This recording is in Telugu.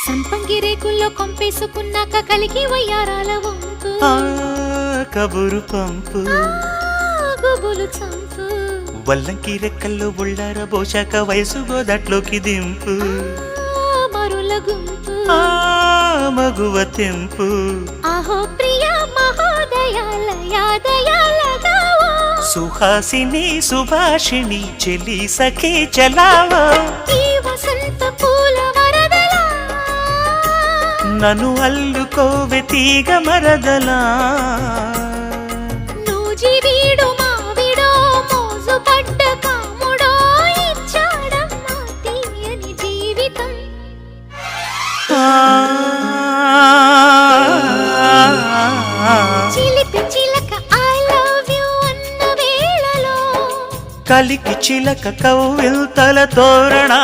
సంపంగి రేకుల్లో కొంపేసుకున్నాక కలికి వయ్యారాల వంపు కబురు పంపు గుబులు చంపు వల్లంకి రెక్కల్లో ఉళ్ళార బోశాక వయసు గోదట్లోకి దింపు మరుల గుంపు మగువ తెంపు ఆహో ప్రియ మహోదయాలయాదయాలగా సుహాసిని సుభాషిణి చెలి సఖి చలావో ఈ వసంత పూల వరదలా నన్ను అల్లుకోవె తీగ మరదలా నూజివీడు మావిడో మోజు పడ్డ కాముడో ఇచ్చాడమ్మా తీయని జీవితం చిలిపి చిలక ఐ లవ్ యు అన్న వేళలో కలికి చిలక కవ్విల్తల తోరణా